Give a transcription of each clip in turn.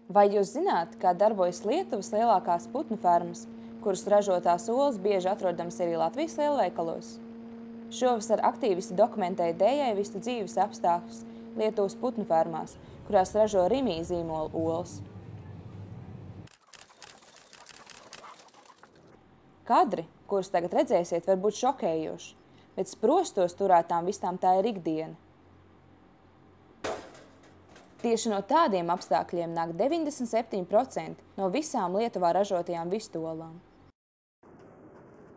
Vai jūs zināt, kā darbojas Lietuvas lielākās putnu fermas, kuras ražotās olas bieži atrodamas arī Latvijas lielveikalos? Šovasar aktīvisti dokumentēja dējēvistu dzīves apstākļus Lietuvas putnu fermās, kurās ražo Rimī zīmola olas. Kadri, kurus tagad redzēsiet, var būt šokējoši, bet sprostos turētām vistām tā ir ikdiena. Tieši no tādiem apstākļiem nāk 97% no visām Lietuvā ražotajām vistolām.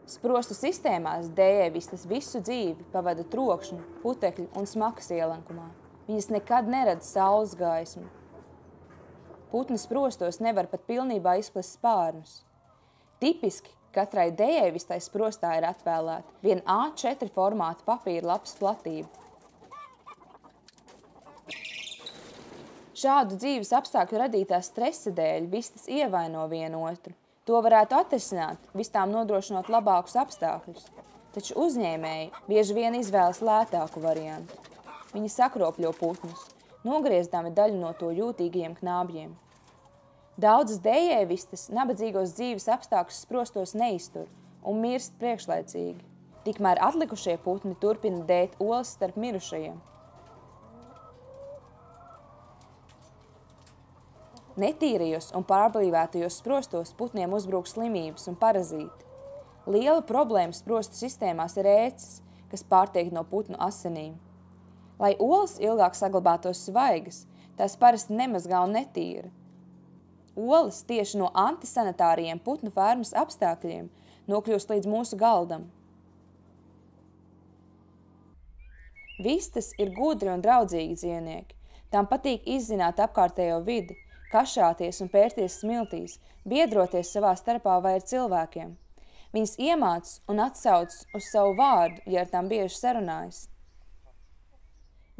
Sprostu sistēmās dējēvistas visu dzīvi pavada trokšņu, putekļu un smakas ielenkumā. Viņas nekad neredz saules gaismu. Putni sprostos nevar pat pilnībā izplest spārnus. Tipiski katrai dējēvistai sprostā ir atvēlēta viena A4 formāta papīra lapas platība. Šādu dzīves apstākļu radītā stresa dēļ vistas ievaino vienu otru. To varētu atrisināt, vistām nodrošinot labākus apstākļus. Taču uzņēmēji bieži vien izvēlas lētāku variantu. Viņi sakropļo putnus, nogriezdami daļu no to jūtīgajiem knābjiem. Daudzas dējēvistas nabadzīgos dzīves apstākļus sprostos neiztur un mirst priekšlaicīgi. Tikmēr atlikušie putni turpina dēt olas starp mirušajiem. Netīrajos un pārblīvētajos sprostos putniem uzbrūk slimības un parazīti. Liela problēma sprostu sistēmās ir ēces, kas pārtiek no putnu asinīm. Lai olas ilgāk saglabātos svaigas, tās parasti nemazgā un netīra. Olas tieši no antisanitāriem putnu fermas apstākļiem nokļūst līdz mūsu galdam. Vistas ir gudri un draudzīgi dzīvnieki. Tām patīk izzināt apkārtējo vidi, kašāties un pērties smiltīs, biedroties savā starpā vai ar cilvēkiem. Viņas iemāc un atsauc uz savu vārdu, ja ar tām bieži sarunājas.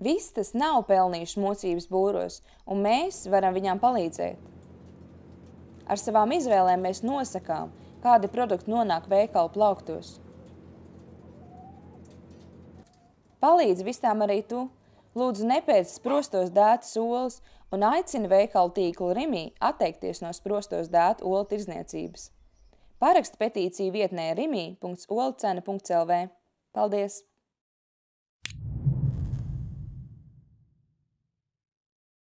Vistas nav pelnījuši mocības būros, un mēs varam viņām palīdzēt. Ar savām izvēlēm mēs nosakām, kādi produkti nonāk veikalu plauktos. Palīdz vistām arī tu. Lūdzu, nepēc sprostos dētas olas un aicina veikalu tīklu Rimī atteikties no sprostos dētu olu tirdzniecības. Parakst petīciju vietnē rimi.olcena.lv. Paldies!